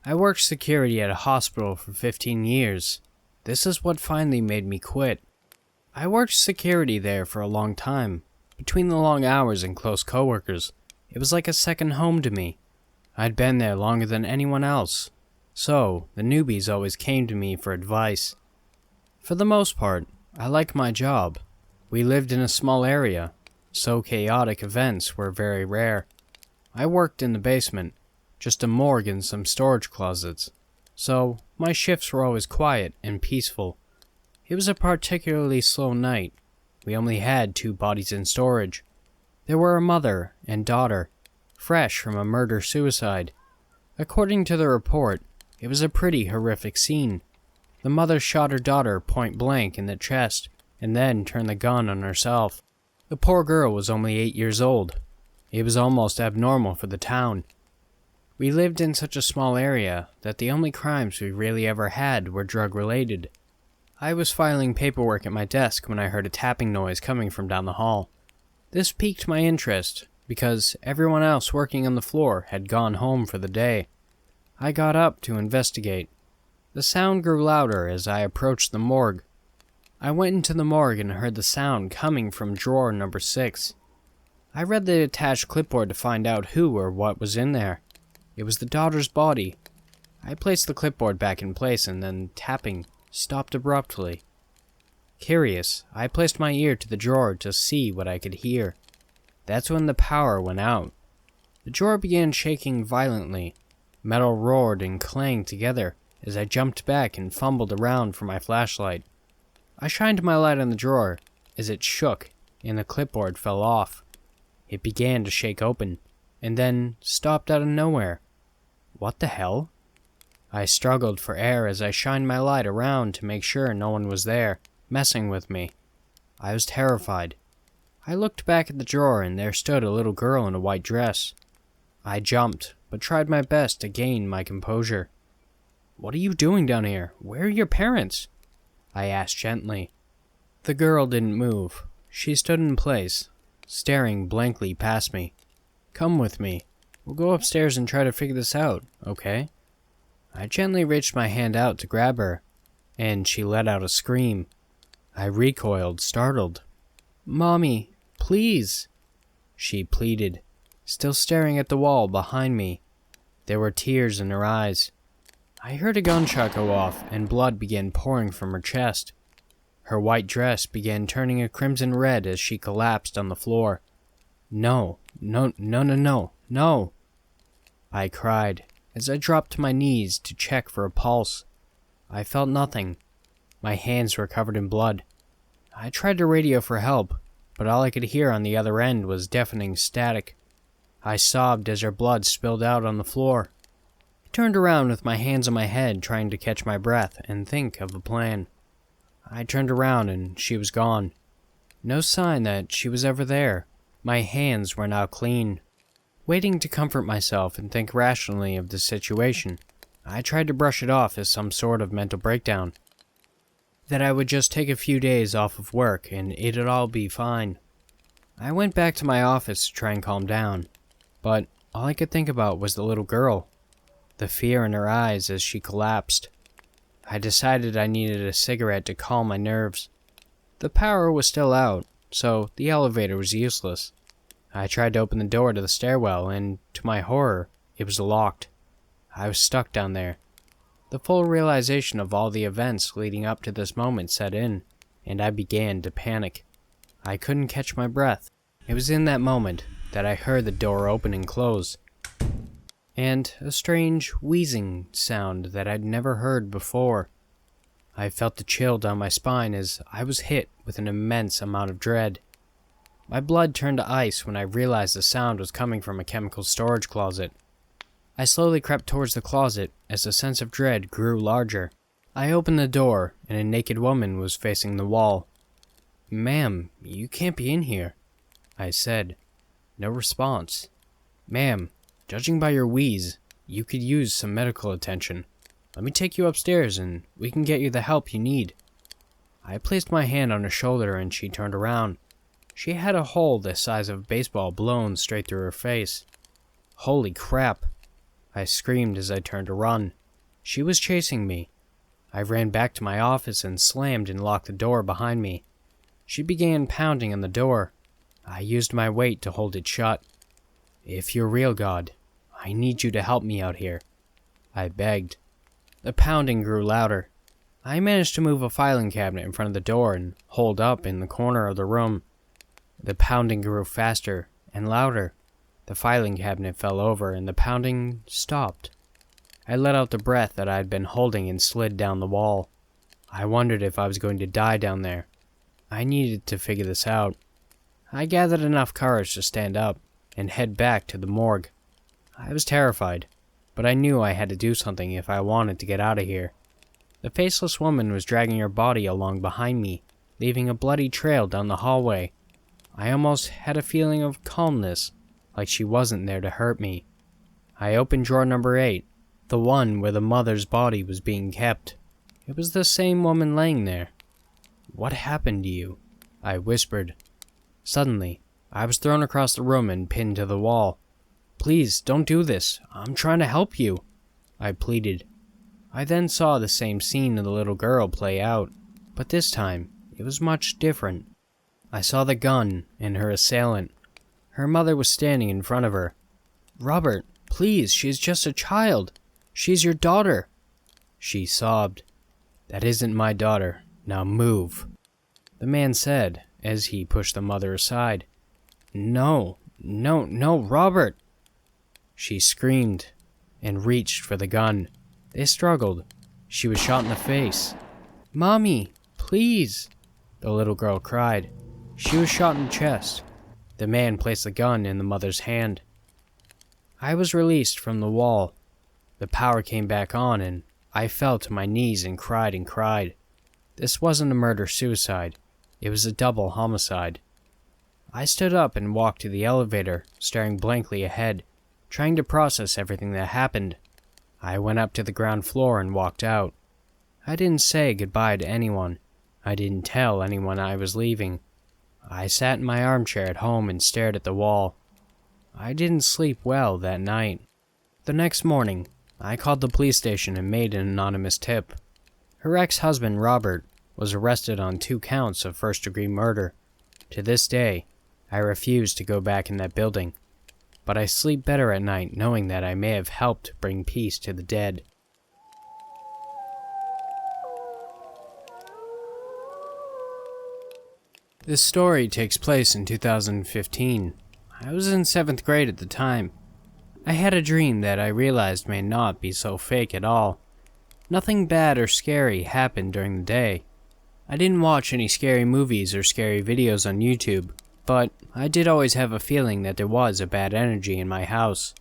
I worked security at a hospital for 15 years. This is what finally made me quit. I worked security there for a long time. Between the long hours and close coworkers, it was like a second home to me. I'd been there longer than anyone else, so the newbies always came to me for advice. For the most part, I liked my job. We lived in a small area, so chaotic events were very rare. I worked in the basement, just a morgue and some storage closets, so my shifts were always quiet and peaceful. It was a particularly slow night. We only had 2 bodies in storage. There were a mother and daughter, fresh from a murder-suicide. According to the report, it was a pretty horrific scene. The mother shot her daughter point blank in the chest and then turned the gun on herself. The poor girl was only 8 years old. It was almost abnormal for the town. We lived in such a small area that the only crimes we really ever had were drug-related. I was filing paperwork at my desk when I heard a tapping noise coming from down the hall. This piqued my interest because everyone else working on the floor had gone home for the day. I got up to investigate. The sound grew louder as I approached the morgue. I went into the morgue and heard the sound coming from drawer number 6. I read the attached clipboard to find out who or what was in there. It was the daughter's body. I placed the clipboard back in place and then tapping stopped abruptly. Curious, I placed my ear to the drawer to see what I could hear. That's when the power went out. The drawer began shaking violently. Metal roared and clanged together as I jumped back and fumbled around for my flashlight. I shined my light on the drawer as it shook and the clipboard fell off. It began to shake open and then stopped out of nowhere. What the hell? I struggled for air as I shined my light around to make sure no one was there, messing with me. I was terrified. I looked back at the drawer and there stood a little girl in a white dress. I jumped, but tried my best to gain my composure. "What are you doing down here? Where are your parents?" I asked gently. The girl didn't move. She stood in place, staring blankly past me. "Come with me. We'll go upstairs and try to figure this out, okay?" I gently reached my hand out to grab her, and she let out a scream. I recoiled, startled. "Mommy, please," she pleaded, still staring at the wall behind me. There were tears in her eyes. I heard a gunshot go off, and blood began pouring from her chest. Her white dress began turning a crimson red as she collapsed on the floor. No, I cried as I dropped to my knees to check for a pulse. I felt nothing. My hands were covered in blood. I tried to radio for help, but all I could hear on the other end was deafening static. I sobbed as her blood spilled out on the floor. I turned around with my hands on my head, trying to catch my breath and think of a plan. I turned around and she was gone. No sign that she was ever there. My hands were now clean. Waiting to comfort myself and think rationally of the situation, I tried to brush it off as some sort of mental breakdown. That I would just take a few days off of work and it'd all be fine. I went back to my office to try and calm down, but all I could think about was the little girl, the fear in her eyes as she collapsed. I decided I needed a cigarette to calm my nerves. The power was still out, so the elevator was useless. I tried to open the door to the stairwell, and to my horror, it was locked. I was stuck down there. The full realization of all the events leading up to this moment set in, and I began to panic. I couldn't catch my breath. It was in that moment that I heard the door open and close, and a strange wheezing sound that I'd never heard before. I felt the chill down my spine as I was hit with an immense amount of dread. My blood turned to ice when I realized the sound was coming from a chemical storage closet. I slowly crept towards the closet as the sense of dread grew larger. I opened the door, and a naked woman was facing the wall. "Ma'am, you can't be in here," I said. No response. "Ma'am, judging by your wheeze, you could use some medical attention. Let me take you upstairs and we can get you the help you need." I placed my hand on her shoulder and she turned around. She had a hole the size of a baseball blown straight through her face. Holy crap. I screamed as I turned to run. She was chasing me. I ran back to my office and slammed and locked the door behind me. She began pounding on the door. I used my weight to hold it shut. "If you're real, God, I need you to help me out here," I begged. The pounding grew louder. I managed to move a filing cabinet in front of the door and hold up in the corner of the room. The pounding grew faster and louder. The filing cabinet fell over and the pounding stopped. I let out the breath that I had been holding and slid down the wall. I wondered if I was going to die down there. I needed to figure this out. I gathered enough courage to stand up and head back to the morgue. I was terrified, but I knew I had to do something if I wanted to get out of here. The faceless woman was dragging her body along behind me, leaving a bloody trail down the hallway. I almost had a feeling of calmness, like she wasn't there to hurt me. I opened drawer number 8, the one where the mother's body was being kept. It was the same woman laying there. "What happened to you?" I whispered. Suddenly, I was thrown across the room and pinned to the wall. "Please, don't do this. I'm trying to help you," I pleaded. I then saw the same scene of the little girl play out, but this time, it was much different. I saw the gun and her assailant. Her mother was standing in front of her. "Robert, please, she's just a child. She's your daughter," she sobbed. "That isn't my daughter. Now move," the man said as he pushed the mother aside. No, Robert!" She screamed and reached for the gun. They struggled. She was shot in the face. "Mommy, please," the little girl cried. She was shot in the chest. The man placed the gun in the mother's hand. I was released from the wall. The power came back on and I fell to my knees and cried and cried. This wasn't a murder-suicide. It was a double homicide. I stood up and walked to the elevator, staring blankly ahead, trying to process everything that happened. I went up to the ground floor and walked out. I didn't say goodbye to anyone. I didn't tell anyone I was leaving. I sat in my armchair at home and stared at the wall. I didn't sleep well that night. The next morning, I called the police station and made an anonymous tip. Her ex-husband, Robert, was arrested on 2 counts of first-degree murder. To this day, I refuse to go back in that building, but I sleep better at night knowing that I may have helped bring peace to the dead. This story takes place in 2015. I was in 7th grade at the time. I had a dream that I realized may not be so fake at all. Nothing bad or scary happened during the day. I didn't watch any scary movies or scary videos on YouTube, but I did always have a feeling that there was a bad energy in my house.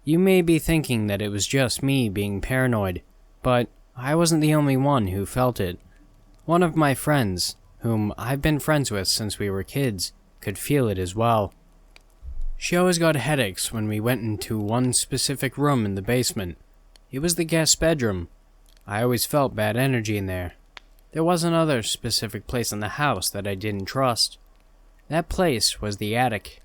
You may be thinking that it was just me being paranoid, but I wasn't the only one who felt it. One of my friends, whom I've been friends with since we were kids, could feel it as well. She always got headaches when we went into one specific room in the basement. It was the guest bedroom. I always felt bad energy in there. There was another specific place in the house that I didn't trust. That place was the attic.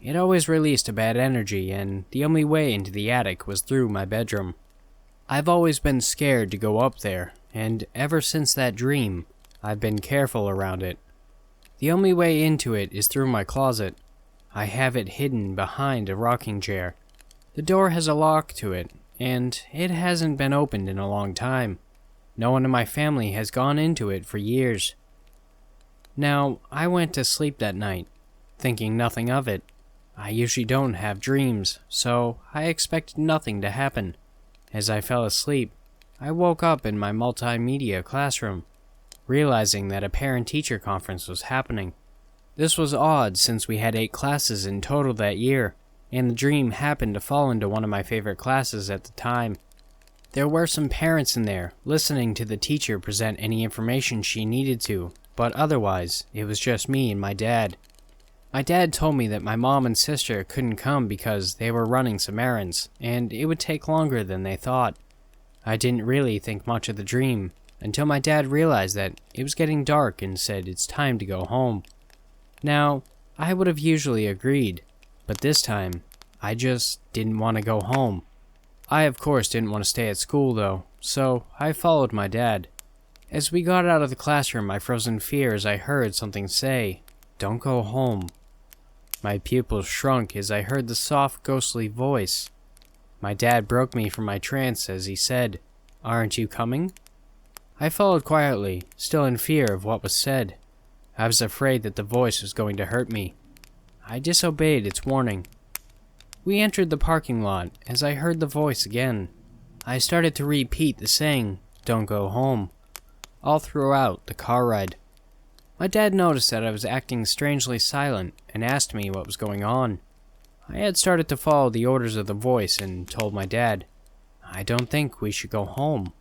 It always released a bad energy, and the only way into the attic was through my bedroom. I've always been scared to go up there, and ever since that dream, I've been careful around it. The only way into it is through my closet. I have it hidden behind a rocking chair. The door has a lock to it, and it hasn't been opened in a long time. No one in my family has gone into it for years. Now, I went to sleep that night, thinking nothing of it. I usually don't have dreams, so I expected nothing to happen. As I fell asleep, I woke up in my multimedia classroom, realizing that a parent-teacher conference was happening. This was odd since we had 8 classes in total that year, and the dream happened to fall into one of my favorite classes at the time. There were some parents in there, listening to the teacher present any information she needed to, but otherwise, it was just me and my dad. My dad told me that my mom and sister couldn't come because they were running some errands, and it would take longer than they thought. I didn't really think much of the dream, until my dad realized that it was getting dark and said it's time to go home. Now, I would have usually agreed, but this time, I just didn't want to go home. I, of course, didn't want to stay at school, though, so I followed my dad. As we got out of the classroom, I froze in fear as I heard something say, "Don't go home." My pupils shrunk as I heard the soft, ghostly voice. My dad broke me from my trance as he said, "Aren't you coming?" I followed quietly, still in fear of what was said. I was afraid that the voice was going to hurt me. I disobeyed its warning. We entered the parking lot as I heard the voice again. I started to repeat the saying, "Don't go home," all throughout the car ride. My dad noticed that I was acting strangely silent and asked me what was going on. I had started to follow the orders of the voice and told my dad, "I don't think we should go home."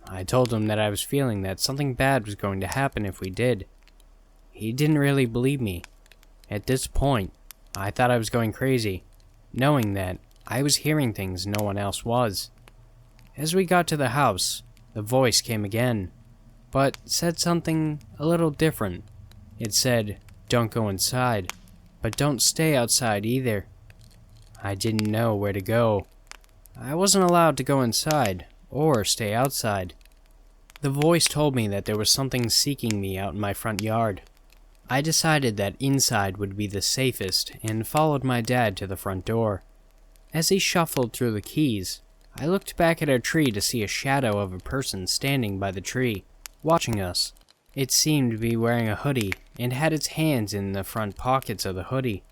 I told him that I was feeling that something bad was going to happen if we did. He didn't really believe me. At this point, I thought I was going crazy, knowing that I was hearing things no one else was. As we got to the house, the voice came again, but said something a little different. It said, "Don't go inside, but don't stay outside either." I didn't know where to go. I wasn't allowed to go inside or stay outside. The voice told me that there was something seeking me out in my front yard. I decided that inside would be the safest and followed my dad to the front door. As he shuffled through the keys, I looked back at our tree to see a shadow of a person standing by the tree, watching us. It seemed to be wearing a hoodie and had its hands in the front pockets of the hoodie.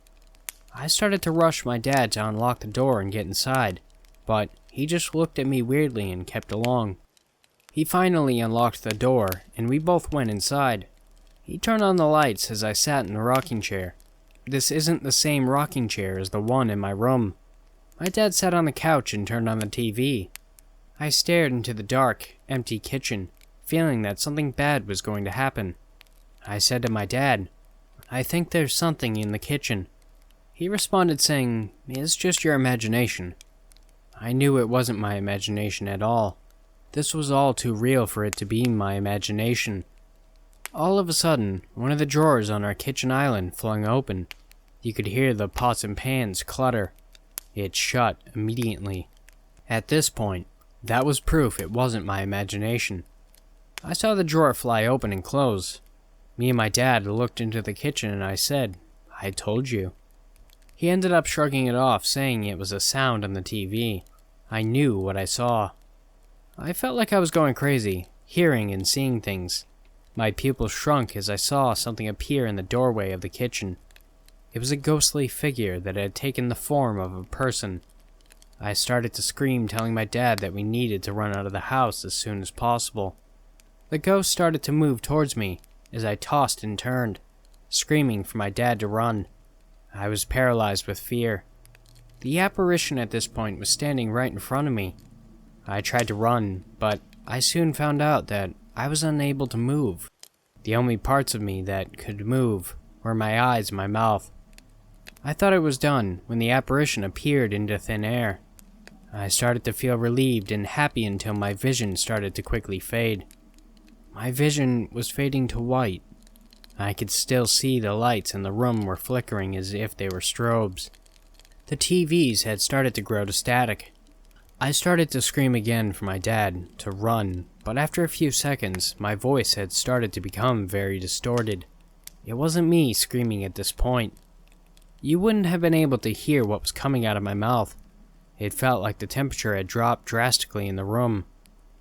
I started to rush my dad to unlock the door and get inside, but he just looked at me weirdly and kept along. He finally unlocked the door, and we both went inside. He turned on the lights as I sat in the rocking chair. This isn't the same rocking chair as the one in my room. My dad sat on the couch and turned on the TV. I stared into the dark, empty kitchen, feeling that something bad was going to happen. I said to my dad, "I think there's something in the kitchen." He responded saying, "It's just your imagination." I knew it wasn't my imagination at all. This was all too real for it to be my imagination. All of a sudden, one of the drawers on our kitchen island flung open. You could hear the pots and pans clutter. It shut immediately. At this point, that was proof it wasn't my imagination. I saw the drawer fly open and close. Me and my dad looked into the kitchen and I said, "I told you." He ended up shrugging it off, saying it was a sound on the TV. I knew what I saw. I felt like I was going crazy, hearing and seeing things. My pupils shrunk as I saw something appear in the doorway of the kitchen. It was a ghostly figure that had taken the form of a person. I started to scream, telling my dad that we needed to run out of the house as soon as possible. The ghost started to move towards me as I tossed and turned, screaming for my dad to run. I was paralyzed with fear. The apparition at this point was standing right in front of me. I tried to run, but I soon found out that I was unable to move. The only parts of me that could move were my eyes and my mouth. I thought it was done when the apparition appeared into thin air. I started to feel relieved and happy until my vision started to quickly fade. My vision was fading to white. I could still see the lights in the room were flickering as if they were strobes. The TVs had started to grow to static. I started to scream again for my dad to run, but after a few seconds, my voice had started to become very distorted. It wasn't me screaming at this point. You wouldn't have been able to hear what was coming out of my mouth. It felt like the temperature had dropped drastically in the room.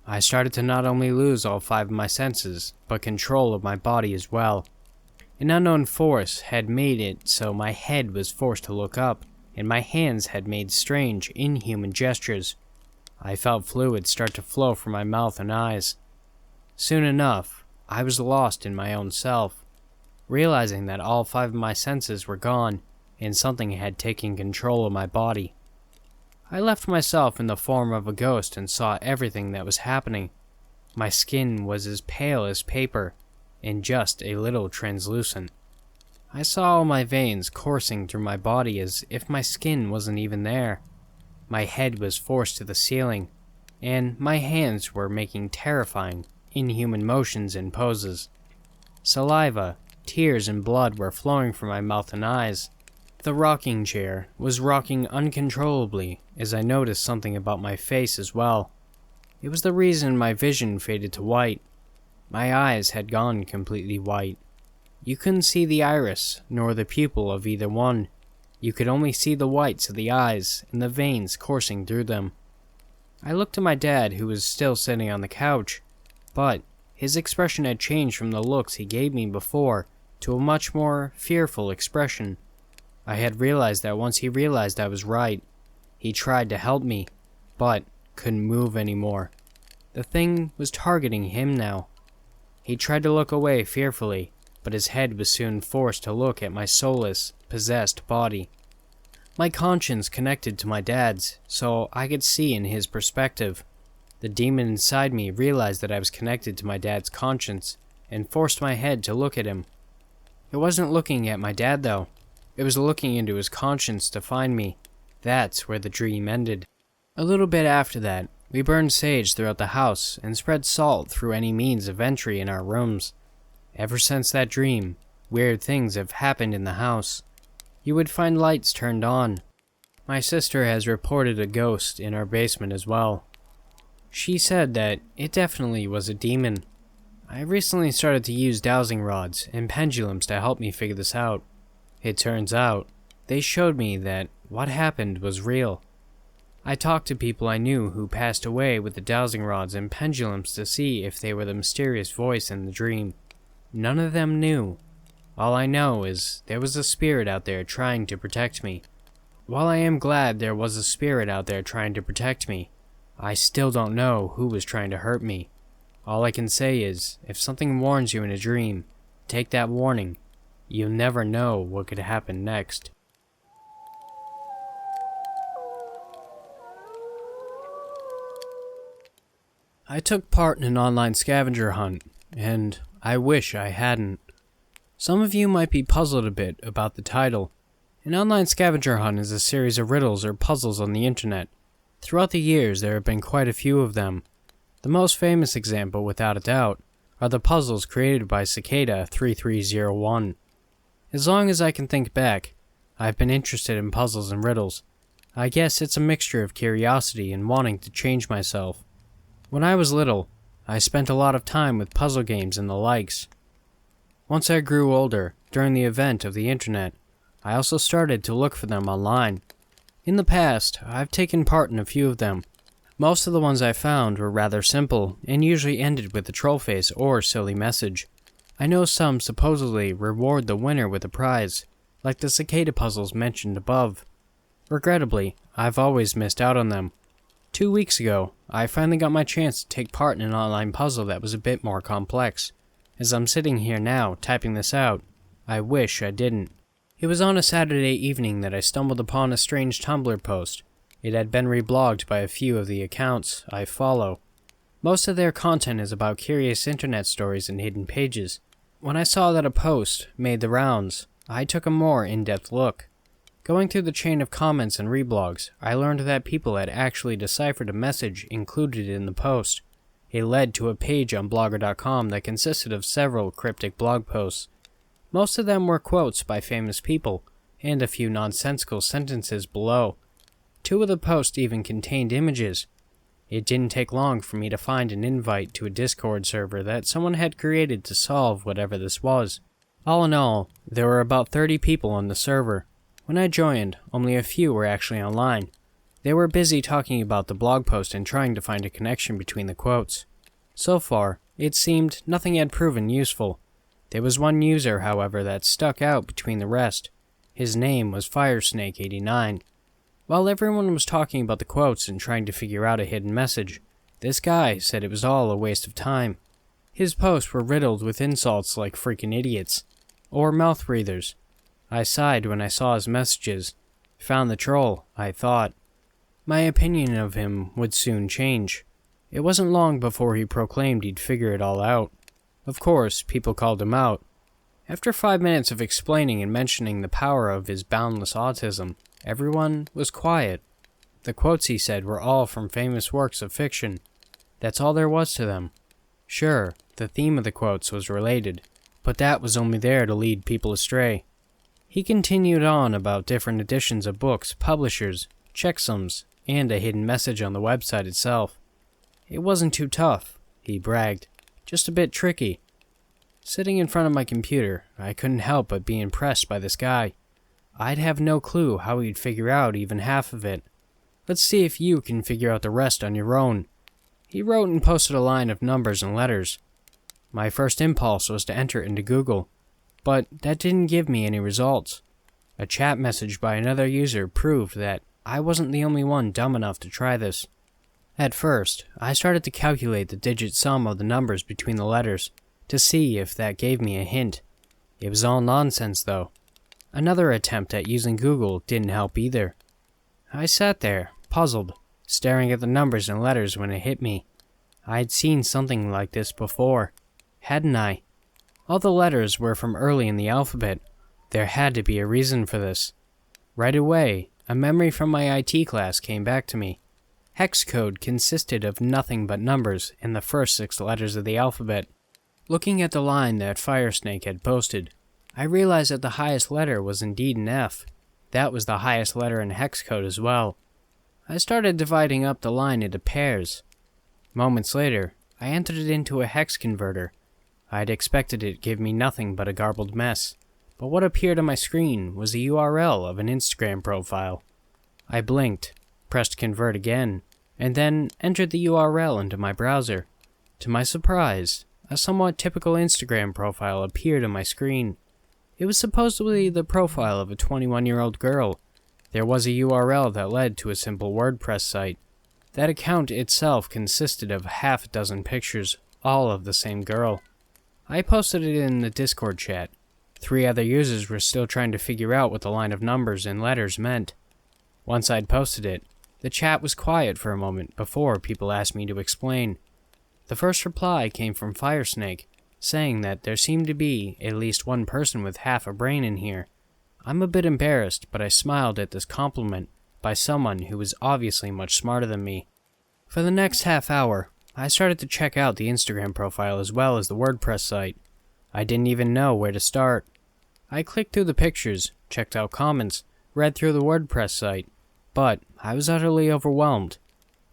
I started to not only lose all 5 of my senses, but control of my body as well. An unknown force had made it so my head was forced to look up, and my hands had made strange, inhuman gestures. I felt fluid start to flow from my mouth and eyes. Soon enough, I was lost in my own self, realizing that all 5 of my senses were gone, and something had taken control of my body. I left myself in the form of a ghost and saw everything that was happening. My skin was as pale as paper, and just a little translucent. I saw all my veins coursing through my body as if my skin wasn't even there. My head was forced to the ceiling, and my hands were making terrifying, inhuman motions and poses. Saliva, tears, and blood were flowing from my mouth and eyes. The rocking chair was rocking uncontrollably as I noticed something about my face as well. It was the reason my vision faded to white. My eyes had gone completely white. You couldn't see the iris, nor the pupil of either one. You could only see the whites of the eyes and the veins coursing through them. I looked at my dad, who was still sitting on the couch, but his expression had changed from the looks he gave me before to a much more fearful expression. I had realized that once he realized I was right. He tried to help me, but couldn't move anymore. The thing was targeting him now. He tried to look away fearfully, but his head was soon forced to look at my soulless, possessed body. My conscience connected to my dad's, so I could see in his perspective. The demon inside me realized that I was connected to my dad's conscience, and forced my head to look at him. It wasn't looking at my dad, though. It was looking into his conscience to find me. That's where the dream ended. A little bit after that, we burned sage throughout the house and spread salt through any means of entry in our rooms. Ever since that dream, weird things have happened in the house. You would find lights turned on. My sister has reported a ghost in our basement as well. She said that it definitely was a demon. I recently started to use dowsing rods and pendulums to help me figure this out. It turns out, they showed me that what happened was real. I talked to people I knew who passed away with the dowsing rods and pendulums to see if they were the mysterious voice in the dream. None of them knew. All I know is there was a spirit out there trying to protect me. While I am glad there was a spirit out there trying to protect me, I still don't know who was trying to hurt me. All I can say is, if something warns you in a dream, take that warning. You'll never know what could happen next. I took part in an online scavenger hunt, and I wish I hadn't. Some of you might be puzzled a bit about the title. An online scavenger hunt is a series of riddles or puzzles on the internet. Throughout the years, there have been quite a few of them. The most famous example, without a doubt, are the puzzles created by Cicada 3301. As long as I can think back, I've been interested in puzzles and riddles. I guess it's a mixture of curiosity and wanting to change myself. When I was little, I spent a lot of time with puzzle games and the likes. Once I grew older, during the advent of the internet, I also started to look for them online. In the past, I've taken part in a few of them. Most of the ones I found were rather simple, and usually ended with a troll face or silly message. I know some supposedly reward the winner with a prize, like the cicada puzzles mentioned above. Regrettably, I've always missed out on them. 2 weeks ago, I finally got my chance to take part in an online puzzle that was a bit more complex. As I'm sitting here now, typing this out, I wish I didn't. It was on a Saturday evening that I stumbled upon a strange Tumblr post. It had been reblogged by a few of the accounts I follow. Most of their content is about curious internet stories and hidden pages. When I saw that a post made the rounds, I took a more in-depth look. Going through the chain of comments and reblogs, I learned that people had actually deciphered a message included in the post. It led to a page on Blogger.com that consisted of several cryptic blog posts. Most of them were quotes by famous people, and a few nonsensical sentences below. 2 of the posts even contained images. It didn't take long for me to find an invite to a Discord server that someone had created to solve whatever this was. All in all, there were about 30 people on the server. When I joined, only a few were actually online. They were busy talking about the blog post and trying to find a connection between the quotes. So far, it seemed nothing had proven useful. There was one user, however, that stuck out between the rest. His name was Firesnake89. While everyone was talking about the quotes and trying to figure out a hidden message, this guy said it was all a waste of time. His posts were riddled with insults like freaking idiots, or mouth breathers. I sighed when I saw his messages. Found the troll, I thought. My opinion of him would soon change. It wasn't long before he proclaimed he'd figure it all out. Of course, people called him out. After 5 minutes of explaining and mentioning the power of his boundless autism, everyone was quiet. The quotes he said were all from famous works of fiction. That's all there was to them. Sure, the theme of the quotes was related, but that was only there to lead people astray. He continued on about different editions of books, publishers, checksums, and a hidden message on the website itself. It wasn't too tough, he bragged, just a bit tricky. Sitting in front of my computer, I couldn't help but be impressed by this guy. I'd have no clue how he'd figure out even half of it. Let's see if you can figure out the rest on your own. He wrote and posted a line of numbers and letters. My first impulse was to enter it into Google, but that didn't give me any results. A chat message by another user proved that I wasn't the only one dumb enough to try this. At first, I started to calculate the digit sum of the numbers between the letters to see if that gave me a hint. It was all nonsense, though. Another attempt at using Google didn't help either. I sat there, puzzled, staring at the numbers and letters when it hit me. I'd seen something like this before, hadn't I? All the letters were from early in the alphabet. There had to be a reason for this. Right away, a memory from my IT class came back to me. Hex code consisted of nothing but numbers and the first 6 letters of the alphabet. Looking at the line that Firesnake had posted, I realized that the highest letter was indeed an F. That was the highest letter in hex code as well. I started dividing up the line into pairs. Moments later, I entered it into a hex converter. I'd expected it to give me nothing but a garbled mess, but what appeared on my screen was the URL of an Instagram profile. I blinked, pressed convert again, and then entered the URL into my browser. To my surprise, a somewhat typical Instagram profile appeared on my screen. It was supposedly the profile of a 21-year-old girl. There was a URL that led to a simple WordPress site. That account itself consisted of half a dozen pictures, all of the same girl. I posted it in the Discord chat. 3 other users were still trying to figure out what the line of numbers and letters meant. Once I'd posted it, the chat was quiet for a moment before people asked me to explain. The first reply came from Firesnake, saying that there seemed to be at least one person with half a brain in here. I'm a bit embarrassed, but I smiled at this compliment by someone who was obviously much smarter than me. For the next half hour, I started to check out the Instagram profile as well as the WordPress site. I didn't even know where to start. I clicked through the pictures, checked out comments, read through the WordPress site, but I was utterly overwhelmed.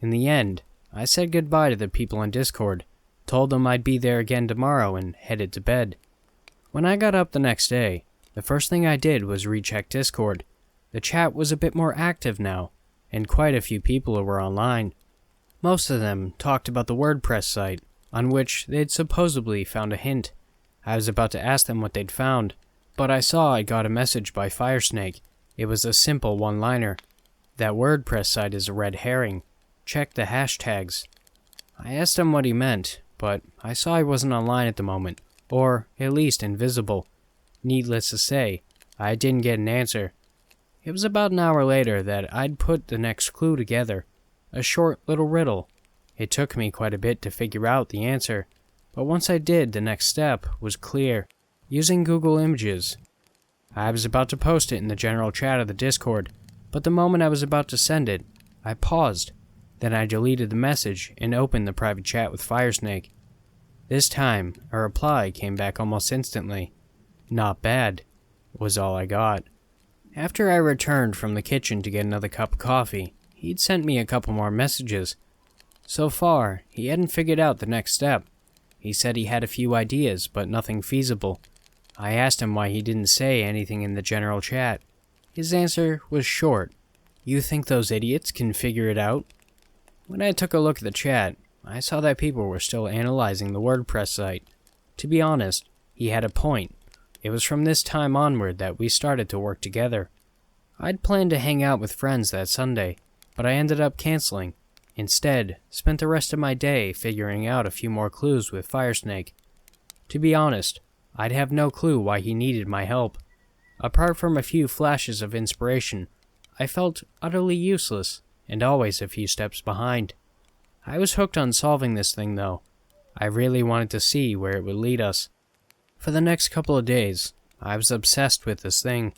In the end, I said goodbye to the people on Discord, told them I'd be there again tomorrow, and headed to bed. When I got up the next day, the first thing I did was recheck Discord. The chat was a bit more active now, and quite a few people were online. Most of them talked about the WordPress site, on which they'd supposedly found a hint. I was about to ask them what they'd found, but I saw I got a message by Firesnake. It was a simple one-liner. That WordPress site is a red herring. Check the hashtags. I asked him what he meant, but I saw he wasn't online at the moment, or at least invisible. Needless to say, I didn't get an answer. It was about an hour later that I'd put the next clue together. A short little riddle. It took me quite a bit to figure out the answer, but once I did, the next step was clear. Using Google Images. I was about to post it in the general chat of the Discord, but the moment I was about to send it, I paused. Then I deleted the message and opened the private chat with Firesnake. This time, a reply came back almost instantly. Not bad, was all I got. After I returned from the kitchen to get another cup of coffee, he'd sent me a couple more messages. So far, he hadn't figured out the next step. He said he had a few ideas, but nothing feasible. I asked him why he didn't say anything in the general chat. His answer was short. You think those idiots can figure it out? When I took a look at the chat, I saw that people were still analyzing the WordPress site. To be honest, he had a point. It was from this time onward that we started to work together. I'd planned to hang out with friends that Sunday, but I ended up canceling. Instead, spent the rest of my day figuring out a few more clues with Firesnake. To be honest, I'd have no clue why he needed my help. Apart from a few flashes of inspiration, I felt utterly useless and always a few steps behind. I was hooked on solving this thing though. I really wanted to see where it would lead us. For the next couple of days, I was obsessed with this thing.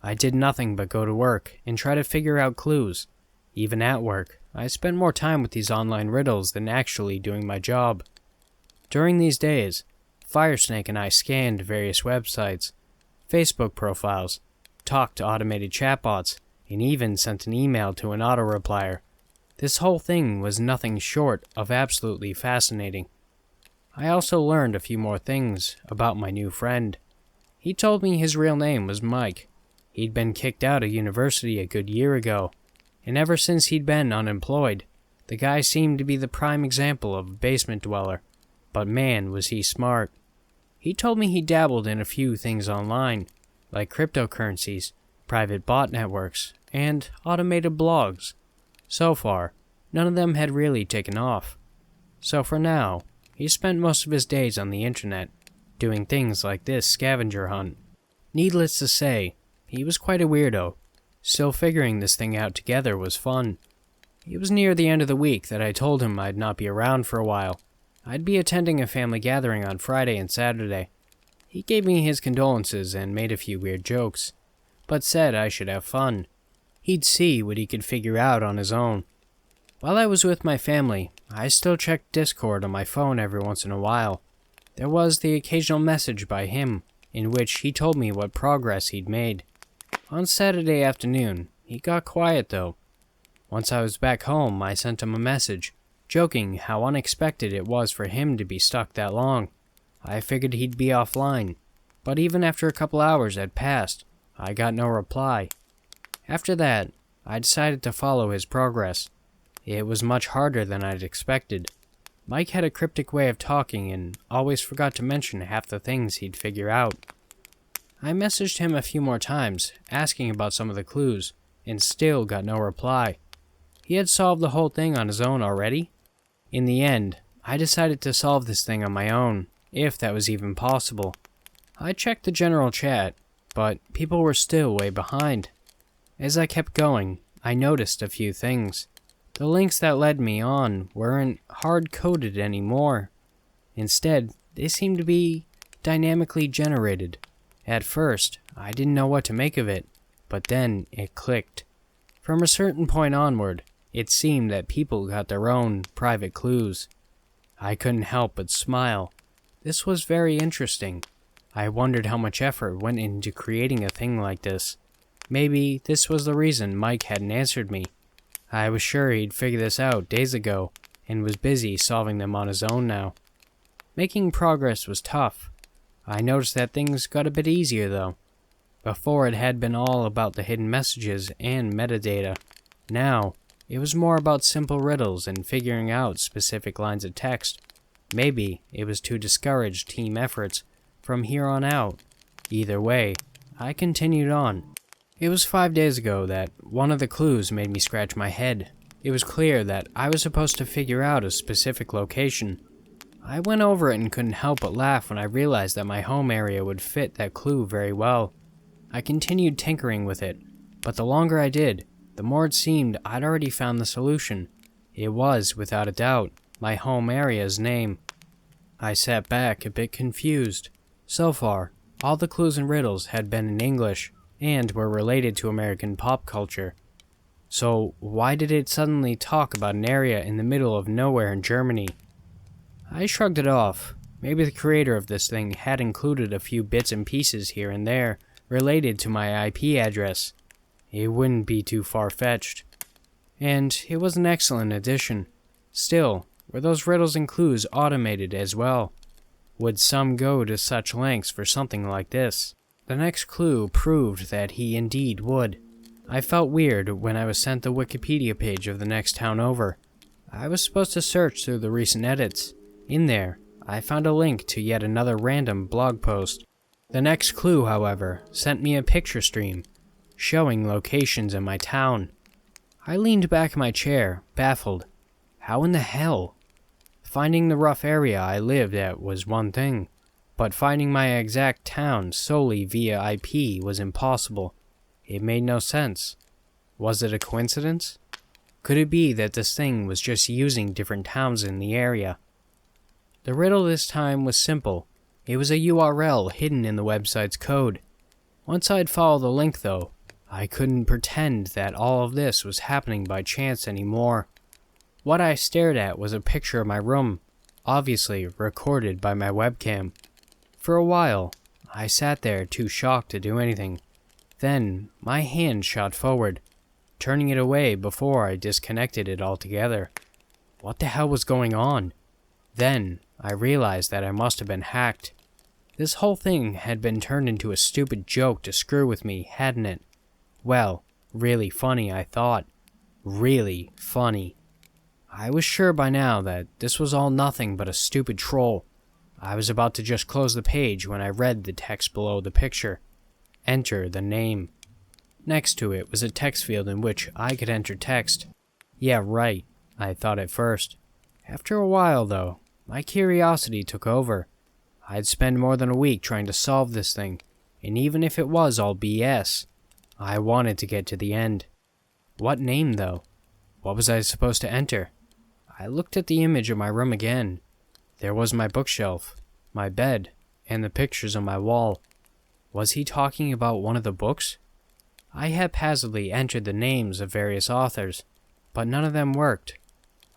I did nothing but go to work and try to figure out clues. Even at work, I spent more time with these online riddles than actually doing my job. During these days, Firesnake and I scanned various websites, Facebook profiles, talked to automated chatbots, and even sent an email to an auto-replier. This whole thing was nothing short of absolutely fascinating. I also learned a few more things about my new friend. He told me his real name was Mike. He'd been kicked out of university a good year ago, and ever since he'd been unemployed, the guy seemed to be the prime example of a basement dweller. But man, was he smart. He told me he dabbled in a few things online, like cryptocurrencies, private bot networks, and automated blogs. So far, none of them had really taken off. So for now, he spent most of his days on the internet, doing things like this scavenger hunt. Needless to say, he was quite a weirdo. Still figuring this thing out together was fun. It was near the end of the week that I told him I'd not be around for a while. I'd be attending a family gathering on Friday and Saturday. He gave me his condolences and made a few weird jokes, but said I should have fun. He'd see what he could figure out on his own. While I was with my family, I still checked Discord on my phone every once in a while. There was the occasional message by him, in which he told me what progress he'd made. On Saturday afternoon, he got quiet though. Once I was back home, I sent him a message, joking how unexpected it was for him to be stuck that long. I figured he'd be offline, but even after a couple hours had passed, I got no reply. After that, I decided to follow his progress. It was much harder than I'd expected. Mike had a cryptic way of talking and always forgot to mention half the things he'd figure out. I messaged him a few more times, asking about some of the clues, and still got no reply. He had solved the whole thing on his own already? In the end, I decided to solve this thing on my own, if that was even possible. I checked the general chat, but people were still way behind. As I kept going, I noticed a few things. The links that led me on weren't hard-coded anymore. Instead, they seemed to be dynamically generated. At first, I didn't know what to make of it, but then it clicked. From a certain point onward, it seemed that people got their own private clues. I couldn't help but smile. This was very interesting. I wondered how much effort went into creating a thing like this. Maybe this was the reason Mike hadn't answered me. I was sure he'd figured this out days ago, and was busy solving them on his own now. Making progress was tough. I noticed that things got a bit easier though. Before it had been all about the hidden messages and metadata. Now, it was more about simple riddles and figuring out specific lines of text. Maybe it was to discourage team efforts from here on out. Either way, I continued on. It was 5 days ago that one of the clues made me scratch my head. It was clear that I was supposed to figure out a specific location. I went over it and couldn't help but laugh when I realized that my home area would fit that clue very well. I continued tinkering with it, but the longer I did, the more it seemed I'd already found the solution. It was, without a doubt, my home area's name. I sat back a bit confused. So far, all the clues and riddles had been in English, and were related to American pop culture. So why did it suddenly talk about an area in the middle of nowhere in Germany? I shrugged it off. Maybe the creator of this thing had included a few bits and pieces here and there related to my IP address. It wouldn't be too far-fetched. And it was an excellent addition. Still, were those riddles and clues automated as well? Would some go to such lengths for something like this? The next clue proved that he indeed would. I felt weird when I was sent the Wikipedia page of the next town over. I was supposed to search through the recent edits. In there, I found a link to yet another random blog post. The next clue, however, sent me a picture stream, showing locations in my town. I leaned back in my chair, baffled. How in the hell? Finding the rough area I lived at was one thing, but finding my exact town solely via IP was impossible. It made no sense. Was it a coincidence? Could it be that this thing was just using different towns in the area? The riddle this time was simple. It was a URL hidden in the website's code. Once I'd followed the link though, I couldn't pretend that all of this was happening by chance anymore. What I stared at was a picture of my room, obviously recorded by my webcam. For a while, I sat there too shocked to do anything, Then, my hand shot forward, turning it away before I disconnected it altogether. What the hell was going on? Then, I realized that I must have been hacked. This whole thing had been turned into a stupid joke to screw with me, hadn't it? Well, really funny, I thought. Really funny. I was sure by now that this was all nothing but a stupid troll. I was about to just close the page when I read the text below the picture. Enter the name. Next to it was a text field in which I could enter text. Yeah, right, I thought at first. After a while, though, my curiosity took over. I'd spend more than a week trying to solve this thing, and even if it was all BS, I wanted to get to the end. What name, though? What was I supposed to enter? I looked at the image of my room again. There was my bookshelf, my bed, and the pictures on my wall. Was he talking about one of the books? I haphazardly entered the names of various authors, but none of them worked.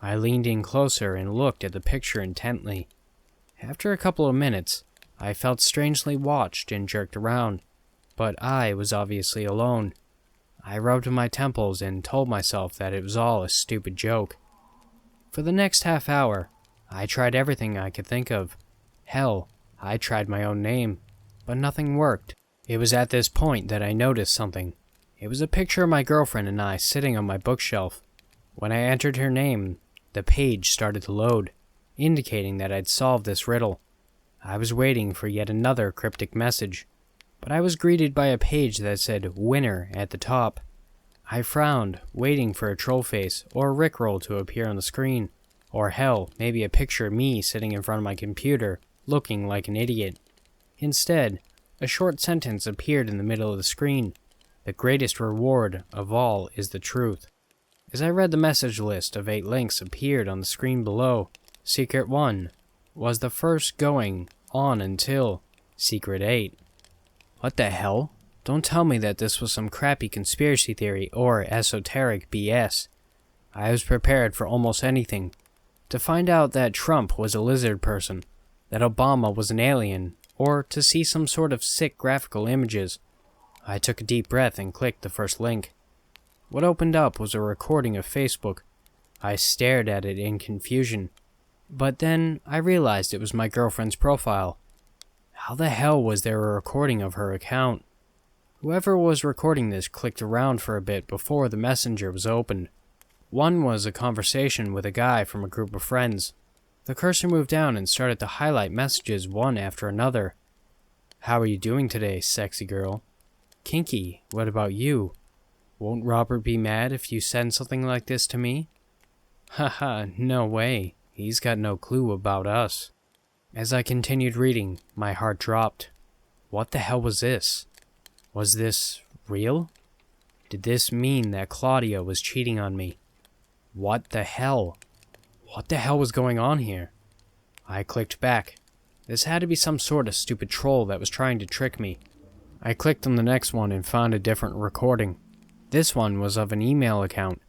I leaned in closer and looked at the picture intently. After a couple of minutes, I felt strangely watched and jerked around, but I was obviously alone. I rubbed my temples and told myself that it was all a stupid joke. For the next half hour, I tried everything I could think of. Hell, I tried my own name, but nothing worked. It was at this point that I noticed something. It was a picture of my girlfriend and I sitting on my bookshelf. When I entered her name, the page started to load, indicating that I'd solved this riddle. I was waiting for yet another cryptic message, but I was greeted by a page that said "Winner" at the top. I frowned, waiting for a troll face or a rickroll to appear on the screen, or hell, maybe a picture of me sitting in front of my computer, looking like an idiot. Instead, a short sentence appeared in the middle of the screen. The greatest reward of all is the truth. As I read, the message list of 8 links appeared on the screen below. Secret 1 was the first going on until Secret 8. What the hell? Don't tell me that this was some crappy conspiracy theory or esoteric BS. I was prepared for almost anything. To find out that Trump was a lizard person, that Obama was an alien, or to see some sort of sick graphical images. I took a deep breath and clicked the first link. What opened up was a recording of Facebook. I stared at it in confusion. But then I realized it was my girlfriend's profile. How the hell was there a recording of her account? Whoever was recording this clicked around for a bit before the messenger was opened. One was a conversation with a guy from a group of friends. The cursor moved down and started to highlight messages one after another. How are you doing today, sexy girl? Kinky, what about you? Won't Robert be mad if you send something like this to me? Haha, no way. He's got no clue about us. As I continued reading, my heart dropped. What the hell was this? Was this real? Did this mean that Claudia was cheating on me? What the hell? What the hell was going on here? I clicked back. This had to be some sort of stupid troll that was trying to trick me. I clicked on the next one and found a different recording. This one was of an email account.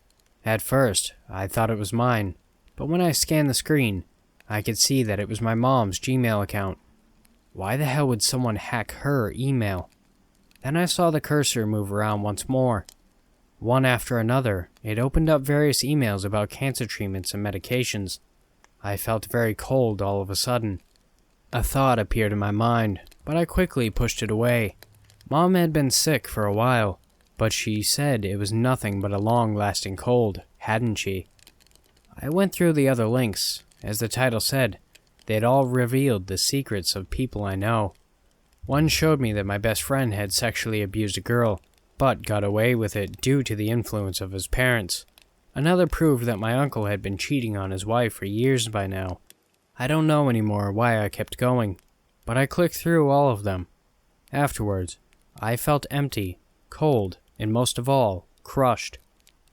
At first, I thought it was mine, but when I scanned the screen, I could see that it was my mom's Gmail account. Why the hell would someone hack her email? Then I saw the cursor move around once more. One after another, it opened up various emails about cancer treatments and medications. I felt very cold all of a sudden. A thought appeared in my mind, but I quickly pushed it away. Mom had been sick for a while, but she said it was nothing but a long-lasting cold, hadn't she? I went through the other links. As the title said, they'd all revealed the secrets of people I know. One showed me that my best friend had sexually abused a girl, but got away with it due to the influence of his parents. Another proved that my uncle had been cheating on his wife for years by now. I don't know anymore why I kept going, but I clicked through all of them. Afterwards, I felt empty, cold, and most of all, crushed.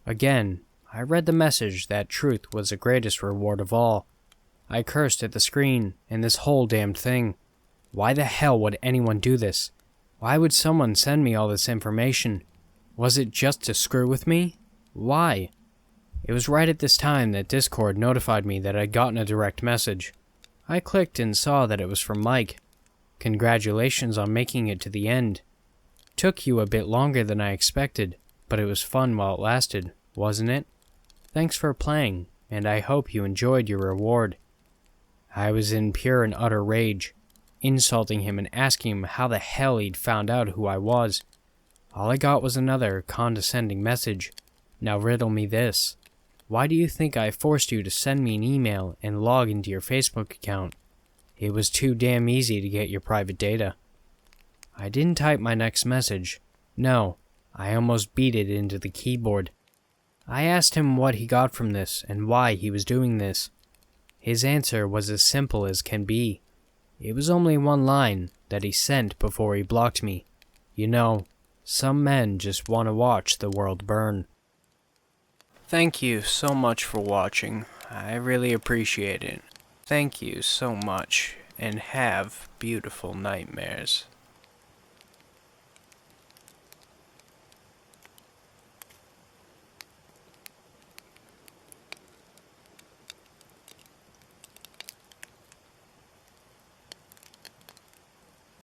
Again, I read the message that truth was the greatest reward of all. I cursed at the screen and this whole damned thing. Why the hell would anyone do this? Why would someone send me all this information? Was it just to screw with me? Why? It was right at this time that Discord notified me that I'd gotten a direct message. I clicked and saw that it was from Mike. Congratulations on making it to the end. Took you a bit longer than I expected, but it was fun while it lasted, wasn't it? Thanks for playing, and I hope you enjoyed your reward. I was in pure and utter rage, insulting him and asking him how the hell he'd found out who I was. All I got was another condescending message. Now riddle me this. Why do you think I forced you to send me an email and log into your Facebook account? It was too damn easy to get your private data. I didn't type my next message. No, I almost beat it into the keyboard. I asked him what he got from this and why he was doing this. His answer was as simple as can be. It was only one line that he sent before he blocked me. You know, some men just want to watch the world burn. Thank you so much for watching. I really appreciate it. Thank you so much, and have beautiful nightmares.